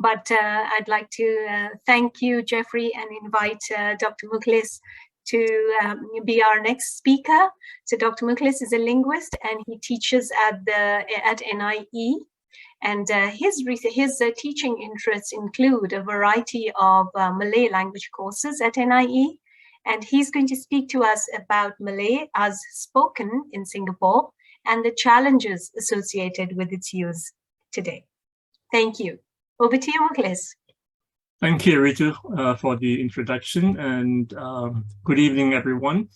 But I'd like to thank you, Jeffrey, and invite Dr. Mukhlis to be our next speaker. So Dr. Mukhlis is a linguist and he teaches at NIE. And his teaching interests include a variety of Malay language courses at NIE. And he's going to speak to us about Malay as spoken in Singapore and the challenges associated with its use today. Thank you. Over to you, Mukhlis. Thank you, Ritu, for the introduction, and good evening, everyone.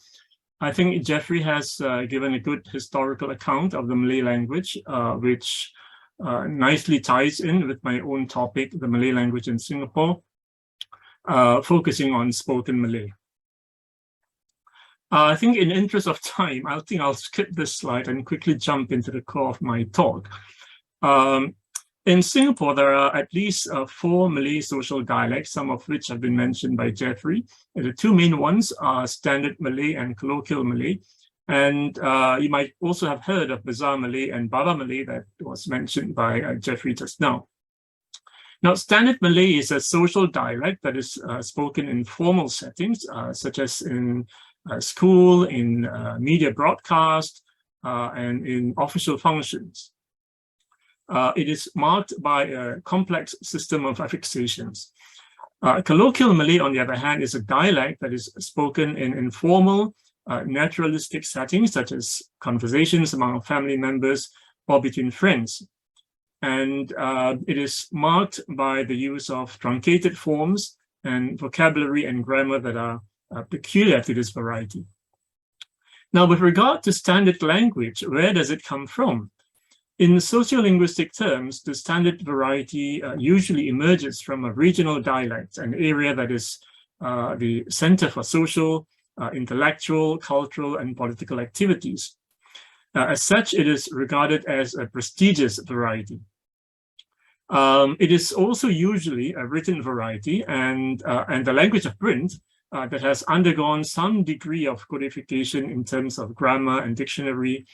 I think Jeffrey has given a good historical account of the Malay language, which nicely ties in with my own topic, the Malay language in Singapore, focusing on spoken Malay. I think in the interest of time, I'll skip this slide and quickly jump into the core of my talk. In Singapore, there are at least 4 Malay social dialects, some of which have been mentioned by Jeffrey. The 2 main ones are Standard Malay and Colloquial Malay. And you might also have heard of Bazaar Malay and Baba Malay that was mentioned by Jeffrey just now. Now, Standard Malay is a social dialect that is spoken in formal settings, such as in school, in media broadcast, and in official functions. It is marked by a complex system of affixations. Colloquial Malay, on the other hand, is a dialect that is spoken in informal, naturalistic settings, such as conversations among family members or between friends. And it is marked by the use of truncated forms and vocabulary and grammar that are peculiar to this variety. Now, with regard to standard language, where does it come from? In sociolinguistic terms, the standard variety usually emerges from a regional dialect, an area that is the center for social, intellectual, cultural, and political activities. As such, it is regarded as a prestigious variety. It is also usually a written variety and the language of print that has undergone some degree of codification in terms of grammar and dictionary,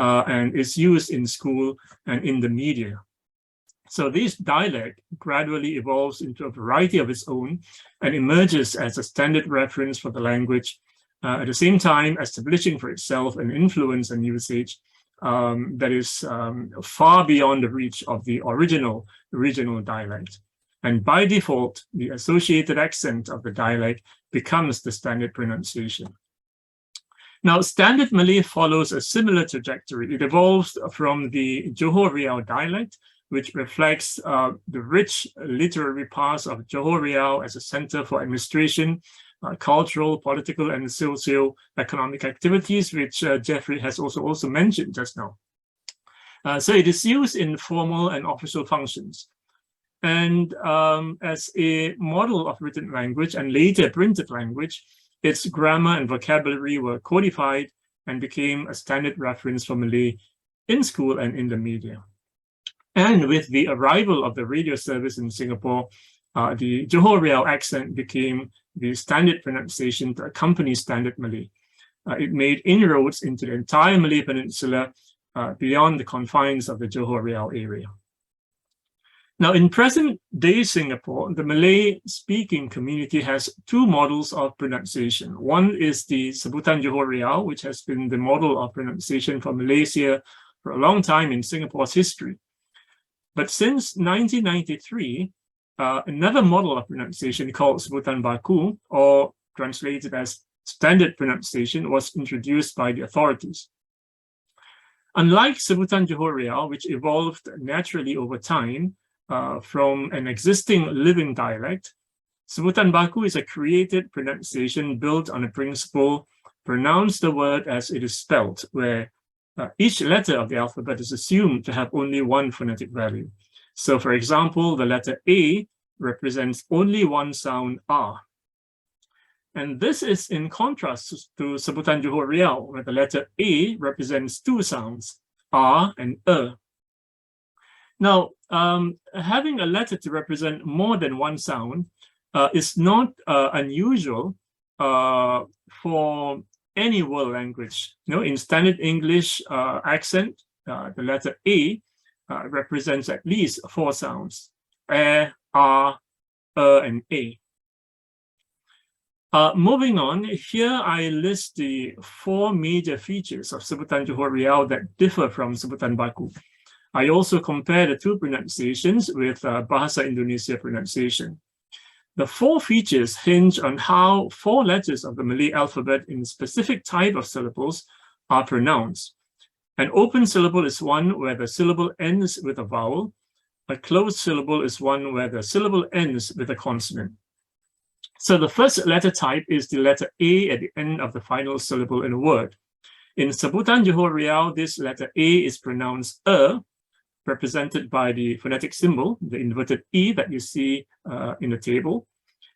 and is used in school and in the media. So this dialect gradually evolves into a variety of its own and emerges as a standard reference for the language, at the same time establishing for itself an influence and usage that is far beyond the reach of the original regional dialect. And by default, the associated accent of the dialect becomes the standard pronunciation. Now, Standard Malay follows a similar trajectory. It evolves from the Johor Riau dialect, which reflects the rich literary past of Johor Riau as a center for administration, cultural, political, and socio-economic activities, which Jeffrey has also mentioned just now. So it is used in formal and official functions. And as a model of written language and later printed language, its grammar and vocabulary were codified and became a standard reference for Malay in school and in the media. And with the arrival of the radio service in Singapore, the Johor Riau accent became the standard pronunciation to accompany Standard Malay. It made inroads into the entire Malay Peninsula beyond the confines of the Johor Riau area. Now, in present-day Singapore, the Malay-speaking community has 2 models of pronunciation. One is the Sebutan Johor Riau, which has been the model of pronunciation for Malaysia for a long time in Singapore's history. But since 1993, another model of pronunciation called Sebutan Baku, or translated as standard pronunciation, was introduced by the authorities. Unlike Sebutan Johor Riau, which evolved naturally over time, from an existing living dialect, Sebutan Baku is a created pronunciation built on a principle, pronounce the word as it is spelled, where each letter of the alphabet is assumed to have only one phonetic value. So, for example, the letter A represents only one sound, R. And this is in contrast to Sebutan Johor Riau, where the letter A represents 2 sounds, R and E. Now, having a letter to represent more than one sound is not unusual for any world language. In standard English accent, the letter A represents at least 4 sounds: R, and A. Moving on, here I list the 4 major features of Sebutan Johor Riau that differ from Sebutan Baku. I also compare the 2 pronunciations with Bahasa Indonesia pronunciation. The 4 features hinge on how 4 letters of the Malay alphabet in a specific type of syllables are pronounced. An open syllable is one where the syllable ends with a vowel. A closed syllable is one where the syllable ends with a consonant. So the first letter type is the letter A at the end of the final syllable in a word. In Sebutan Johor Riau, this letter A is pronounced represented by the phonetic symbol, the inverted E that you see in the table.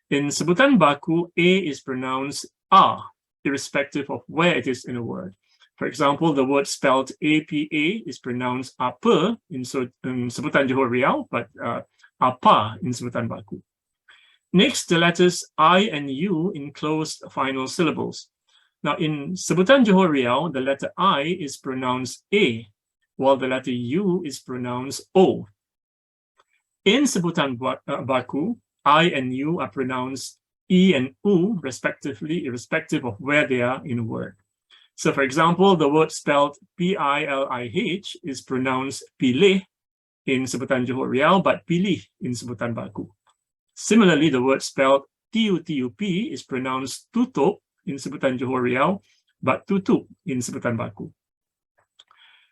In Sebutan Baku, A is pronounced A, irrespective of where it is in a word. For example, the word spelled APA is pronounced apa in Sebutan Johor Riau, but apa in Sebutan Baku. Next, the letters I and U in closed final syllables. Now, in Sebutan Johor Riau, the letter I is pronounced A, while the letter U is pronounced O. In Sebutan Baku, I and U are pronounced E and U, respectively, irrespective of where they are in a word. So, for example, the word spelled P-I-L-I-H is pronounced pilih in Sebutan Johor Riau, but pilih in Sebutan Baku. Similarly, the word spelled T-U-T-U-P is pronounced tutup in Sebutan Johor Riau, but tutup in Sebutan Baku.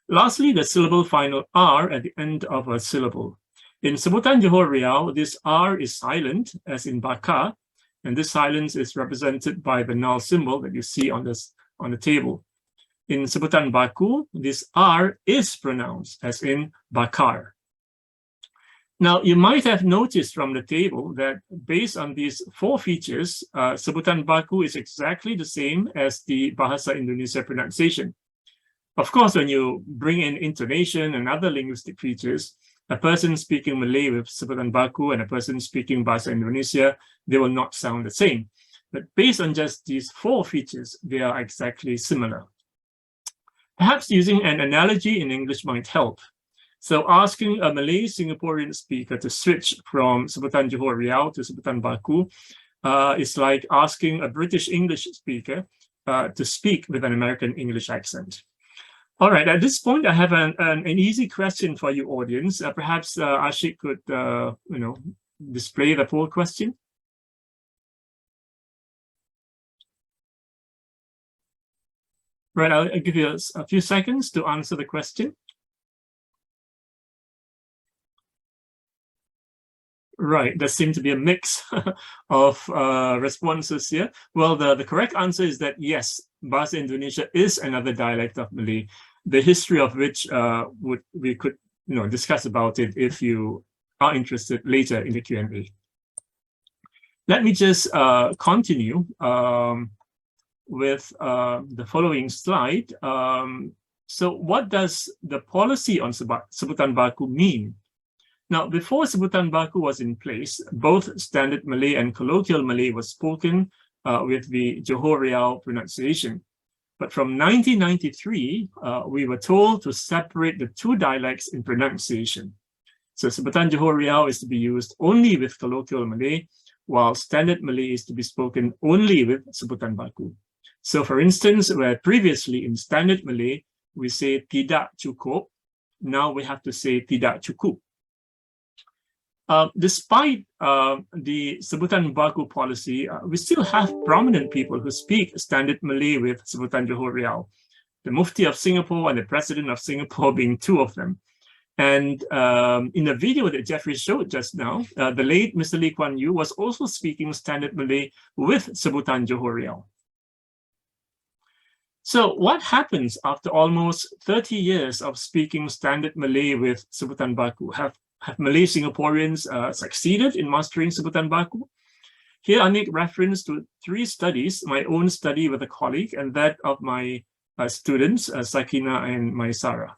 Lastly, the syllable final R at the end of a syllable. In Sebutan Johor Riau, this R is silent, as in baka, and this silence is represented by the null symbol that you see on the table. In Sebutan Baku, this R is pronounced, as in bakar. Now, you might have noticed from the table that based on these 4 features, Sebutan Baku is exactly the same as the Bahasa Indonesia pronunciation. Of course, when you bring in intonation and other linguistic features, a person speaking Malay with Sebutan Baku and a person speaking Bahasa Indonesia, they will not sound the same. But based on just these 4 features, they are exactly similar. Perhaps using an analogy in English might help. So asking a Malay Singaporean speaker to switch from Sebutan Johor Riau to Sebutan Baku is like asking a British English speaker to speak with an American English accent. All right, at this point, I have an easy question for you, audience. Perhaps Ashik could, display the poll question. Right, I'll give you a few seconds to answer the question. Right, there seems to be a mix of responses here. Well, the correct answer is that yes, Bahasa Indonesia is another dialect of Malay, the history of which we could discuss about it if you are interested later in the Q&A. Let me just continue with the following slide. So what does the policy on Sebutan Baku mean? Now, before Sebutan Baku was in place, both Standard Malay and Colloquial Malay was spoken with the Johor Riau pronunciation. But from 1993, we were told to separate the 2 dialects in pronunciation. So Sebutan Johor Riau is to be used only with Colloquial Malay, while Standard Malay is to be spoken only with Sebutan Baku. So for instance, where previously in Standard Malay, we say tidak cukup, now we have to say tidak cukup. Despite the Sebutan Baku policy, we still have prominent people who speak Standard Malay with Sebutan Johor Riau, the Mufti of Singapore and the President of Singapore being 2 of them. And in the video that Jeffrey showed just now, the late Mr. Lee Kuan Yew was also speaking Standard Malay with Sebutan Johor Riau. So what happens after almost 30 years of speaking Standard Malay with Sebutan Baku? Have Malay Singaporeans succeeded in mastering Sebutan Baku? Here I make reference to 3 studies, my own study with a colleague and that of my students, Sakina and Maisara.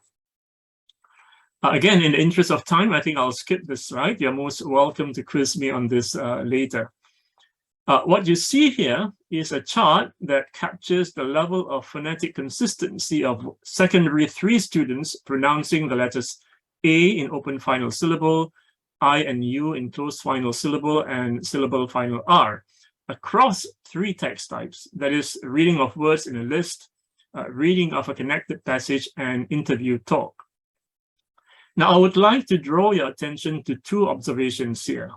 Again, in the interest of time, I think I'll skip this slide. You're most welcome to quiz me on this later. What you see here is a chart that captures the level of phonetic consistency of secondary 3 students pronouncing the letters A in open final syllable, I and U in closed final syllable and syllable final R across 3 text types, that is, reading of words in a list, reading of a connected passage, and interview talk. Now, I would like to draw your attention to 2 observations here.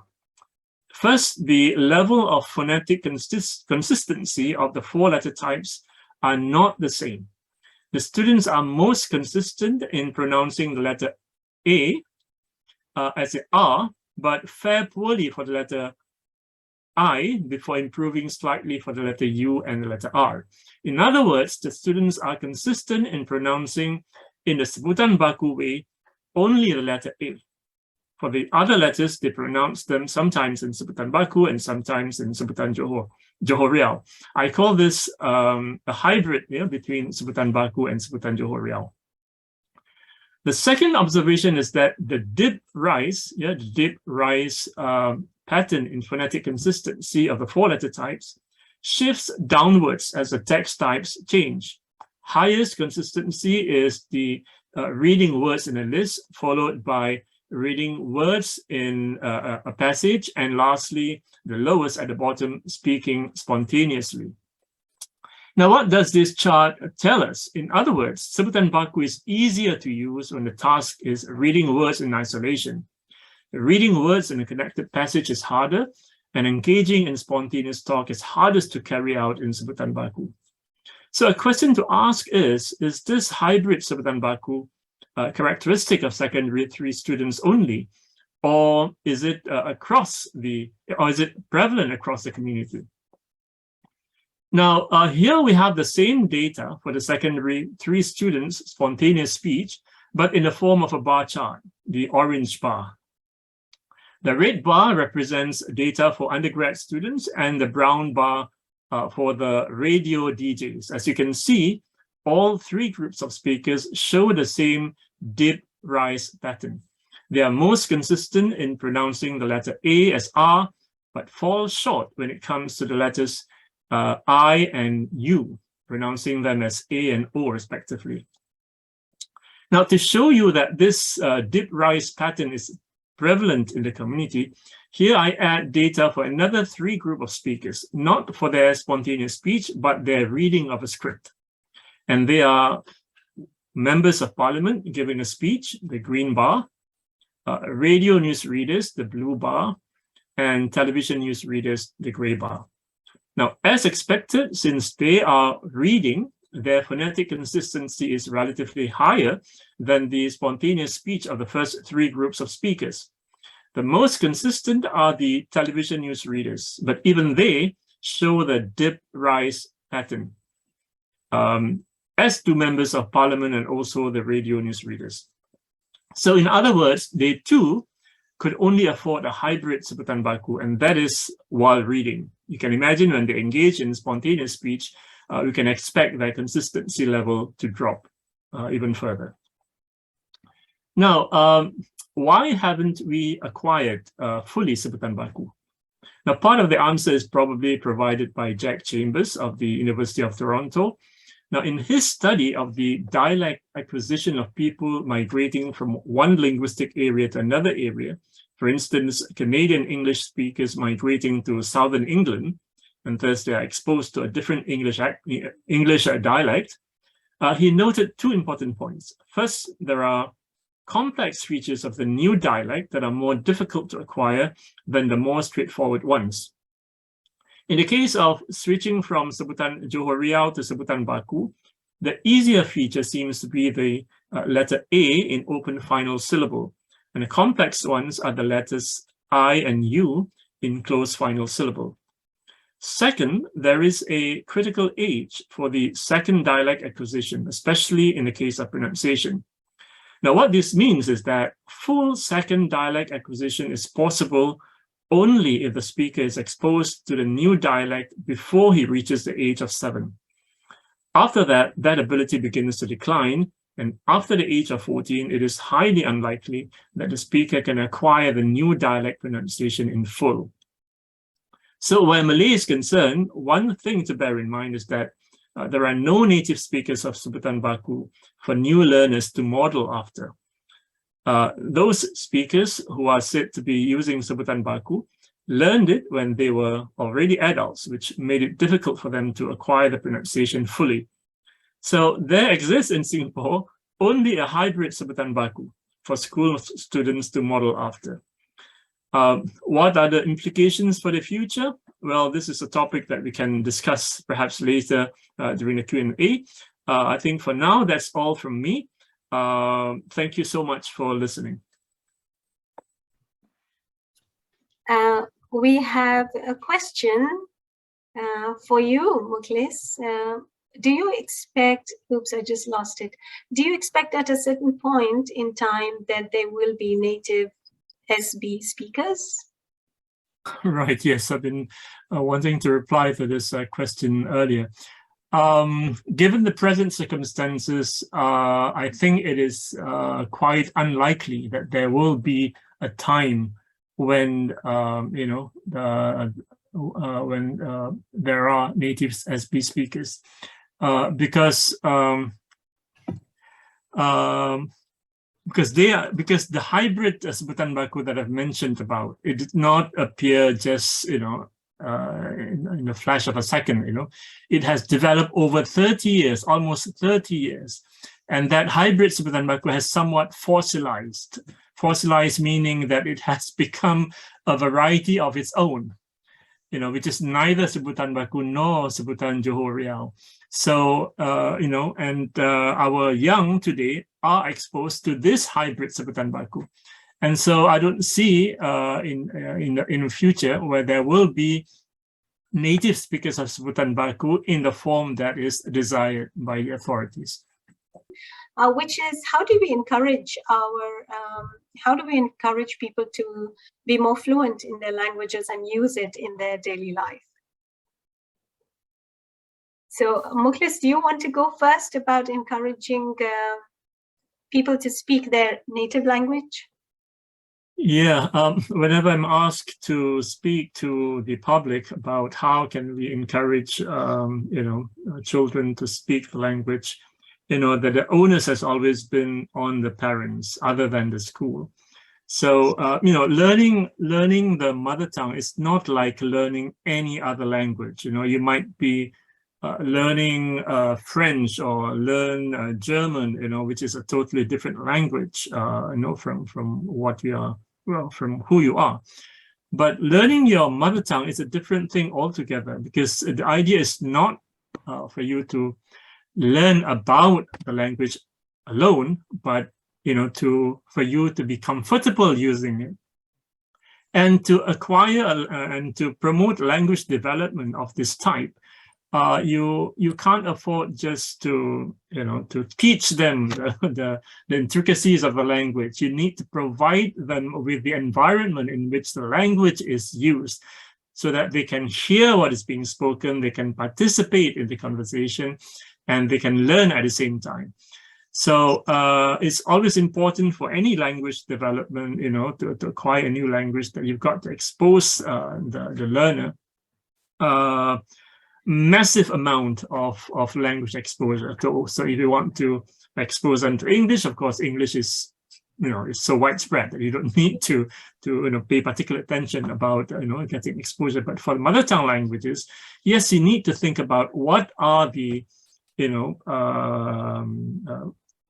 First, the level of phonetic consistency of the 4 letter types are not the same. The students are most consistent in pronouncing the letter A as a R, but fare poorly for the letter I before improving slightly for the letter U and the letter R. In other words, the students are consistent in pronouncing in the Sebutan Baku way only the letter A. For the other letters, they pronounce them sometimes in Sebutan Baku and sometimes in Sebutan Johor Riau. I call this a hybrid between Sebutan Baku and Sebutan Johor Riau. The second observation is that the dip rise pattern in phonetic consistency of the 4 letter types shifts downwards as the text types change. Highest consistency is the reading words in a list, followed by reading words in a passage, and lastly, the lowest at the bottom, speaking spontaneously. Now, what does this chart tell us? In other words, Sebutan Baku is easier to use when the task is reading words in isolation. Reading words in a connected passage is harder, and engaging in spontaneous talk is hardest to carry out in Sebutan Baku. So a question to ask is this hybrid Sebutan Baku characteristic of secondary 3 students only, or is it is it prevalent across the community? Now, here we have the same data for the secondary 3 students' spontaneous speech, but in the form of a bar chart, the orange bar. The red bar represents data for undergrad students, and the brown bar for the radio DJs. As you can see, all 3 groups of speakers show the same dip rise pattern. They are most consistent in pronouncing the letter A as R, but fall short when it comes to the letters I and U, pronouncing them as A and O respectively. Now, to show you that this dip rise pattern is prevalent in the community, here I add data for another 3 group of speakers, not for their spontaneous speech, but their reading of a script. And they are members of parliament giving a speech, the green bar, radio news readers, the blue bar, and television news readers, the gray bar. Now, as expected, since they are reading, their phonetic consistency is relatively higher than the spontaneous speech of the first 3 groups of speakers. The most consistent are the television news readers, but even they show the dip rise pattern, as do members of parliament and also the radio news readers. So in other words, they too could only afford a hybrid Sebutan Baku, and that is while reading. You can imagine when they engage in spontaneous speech, we can expect their consistency level to drop even further. Now, why haven't we acquired fully Sebutan Baku? Now, part of the answer is probably provided by Jack Chambers of the University of Toronto. Now, in his study of the dialect acquisition of people migrating from one linguistic area to another area, for instance, Canadian English speakers migrating to Southern England, and thus they are exposed to a different English dialect, he noted 2 important points. First, there are complex features of the new dialect that are more difficult to acquire than the more straightforward ones. In the case of switching from Sebutan Johor Riau to Sebutan Baku, the easier feature seems to be the letter A in open final syllable, and the complex ones are the letters I and U in closed final syllable. Second, there is a critical age for the second dialect acquisition, especially in the case of pronunciation. Now, what this means is that full second dialect acquisition is possible only if the speaker is exposed to the new dialect before he reaches the age of 7. After that, that ability begins to decline, and after the age of 14, it is highly unlikely that the speaker can acquire the new dialect pronunciation in full. So where Malay is concerned, one thing to bear in mind is that there are no native speakers of Sebutan Baku for new learners to model after. Those speakers who are said to be using Sebutan Baku learned it when they were already adults, which made it difficult for them to acquire the pronunciation fully. So there exists in Singapore only a hybrid Sebutan Baku for school students to model after. What are the implications for the future? Well, this is a topic that we can discuss perhaps later during the Q&A. I think for now, that's all from me. Thank you so much for listening. We have a question for you, Mukhlis. Do you expect, oops, I just lost it. Do you expect at a certain point in time that there will be native SB speakers? Right, yes, I've been wanting to reply to this question earlier. Given the present circumstances, I think it is quite unlikely that there will be a time when, when there are native SB speakers. Because the hybrid Sebutan Baku that I've mentioned about, it did not appear just in a flash of a second. It has developed over 30 years, almost 30 years, and that hybrid Sebutan Baku has somewhat fossilized. Fossilized meaning that it has become a variety of its own, which is neither Sebutan Baku nor Sebutan Johor Riau. So, our young today are exposed to this hybrid Sebutan Baku. And so I don't see in the future where there will be native speakers of Sebutan Baku in the form that is desired by the authorities. Which is, how do we encourage people to be more fluent in their languages and use it in their daily life? So, Mukhlis, do you want to go first about encouraging people to speak their native language? Yeah, whenever I'm asked to speak to the public about how can we encourage, children to speak the language, that the onus has always been on the parents other than the school. So, learning the mother tongue is not like learning any other language. You might be learning French or learn German, which is a totally different language, from what you are, from who you are. But learning your mother tongue is a different thing altogether, because the idea is not for you to learn about the language alone, but for you to be comfortable using it, and to acquire and to promote language development of this type. You can't afford just to teach them the intricacies of the language. You need to provide them with the environment in which the language is used, so that they can hear what is being spoken, they can participate in the conversation, and they can learn at the same time. So it's always important for any language development, to acquire a new language, that you've got to expose the learner massive amount of language exposure. So if you want to expose them to English, of course, English is, it's so widespread that you don't need to pay particular attention about, getting exposure. But for the mother tongue languages, yes, you need to think about what are the,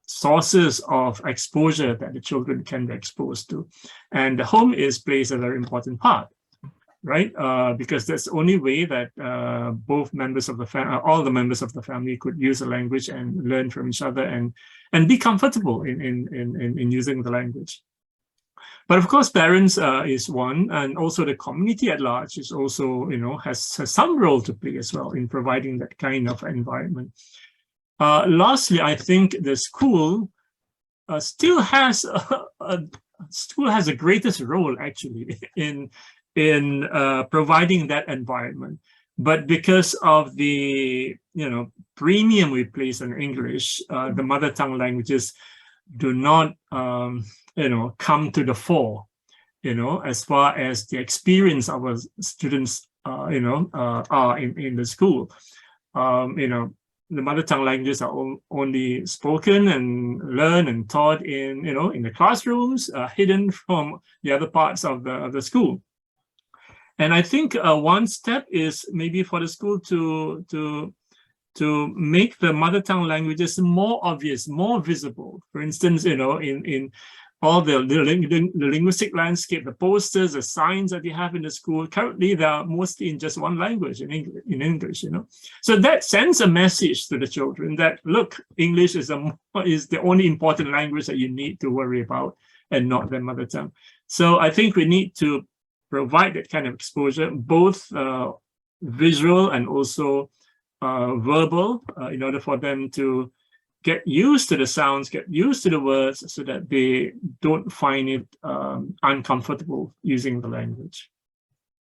sources of exposure that the children can be exposed to. And the home plays a very important part, right? Because that's the only way that both members of the family, all the members of the family, could use the language and learn from each other and be comfortable in using the language. But of course, parents is one, and also the community at large is also, has some role to play as well in providing that kind of environment. Lastly, I think the school still has the greatest role actually in providing that environment. But because of the premium we place on English, the mother tongue languages do not come to the fore, as far as the experience our students are in the school. the mother tongue languages are only spoken and learned and taught in, in the classrooms, hidden from the other parts of the school. And I think one step is maybe for the school to make the mother tongue languages more obvious, more visible. For instance, in all the linguistic landscape, the posters, the signs that you have in the school, currently they are mostly in just one language, in English, So that sends a message to the children that, look, English is the only important language that you need to worry about, and not their mother tongue. So I think we need to provide that kind of exposure, both visual and also verbal, in order for them to get used to the sounds, get used to the words, so that they don't find it uncomfortable using the language.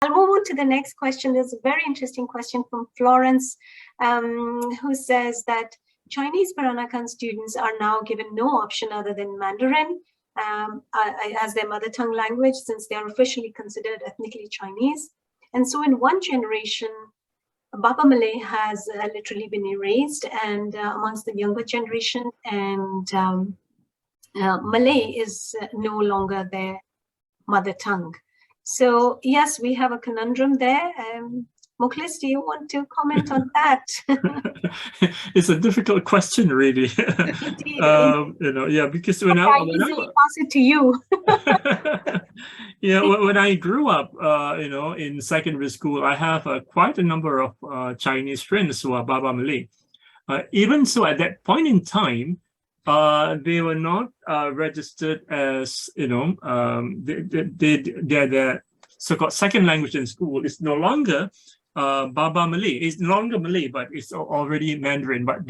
I'll move on to the next question. There's a very interesting question from Florence, who says that Chinese Peranakan students are now given no option other than Mandarin as their mother tongue language, since they are officially considered ethnically Chinese. And so in one generation, Baba Malay has literally been erased, and amongst the younger generation, and Malay is no longer their mother tongue. So yes, we have a conundrum there. Mukhlis, do you want to comment on that? It's a difficult question, really. Yeah, because when I pass it to you. Yeah, when I grew up, in secondary school, I have quite a number of Chinese friends who are Baba Malay. Even so, at that point in time, they were not registered as, their so-called second language in school is no longer Baba Malay. It's no longer Malay, but it's already Mandarin. But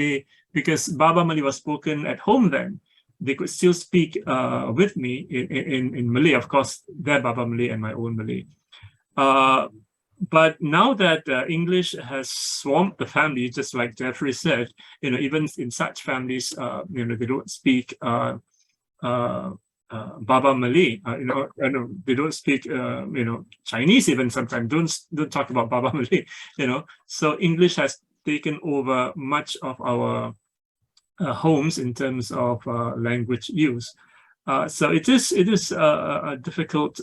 because Baba Malay was spoken at home then, they could still speak with me in Malay. Of course, their Baba Malay and my own Malay. But now that English has swamped the family, just like Jeffrey said, even in such families, they don't speak Baba Malay. They don't speak, Chinese even sometimes. Don't talk about Baba Malay. So English has taken over much of our homes in terms of language use. So it is a difficult,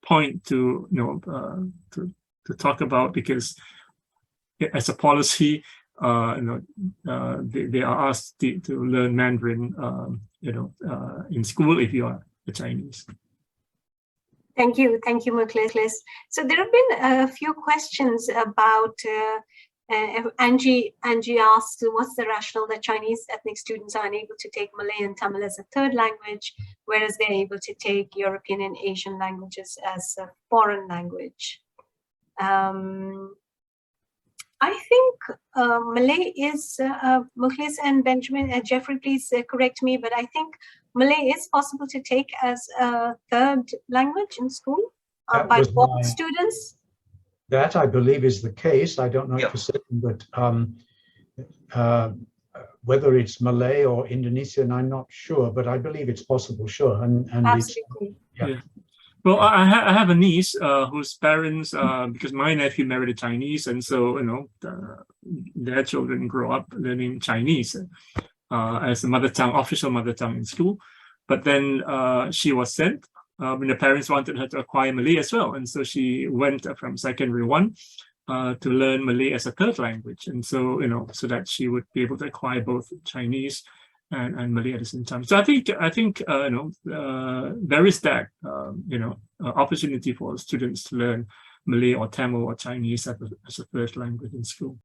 point to talk about, because as a policy, they are asked to learn Mandarin, in school if you are a Chinese. Thank you, Mukhlis. So there have been a few questions about. Angie asked, what's the rationale that Chinese ethnic students are unable to take Malay and Tamil as a third language, whereas they're able to take European and Asian languages as a foreign language? I think Malay is, Mukhlis and Benjamin, Jeffrey, please correct me, but I think Malay is possible to take as a third language in school by all students. That, I believe, is the case. I don't know for certain, but whether it's Malay or Indonesian, I'm not sure, but I believe it's possible, sure. And absolutely. Yeah. Well, I have a niece whose parents, because my nephew married a Chinese, and so their children grow up learning Chinese as a mother tongue, official mother tongue in school. But then she was sent when the parents wanted her to acquire Malay as well, and so she went from secondary 1 to learn Malay as a third language, and so so that she would be able to acquire both Chinese and Malay at the same time. So I think there is that opportunity for students to learn Malay or Tamil or Chinese as a third language in school.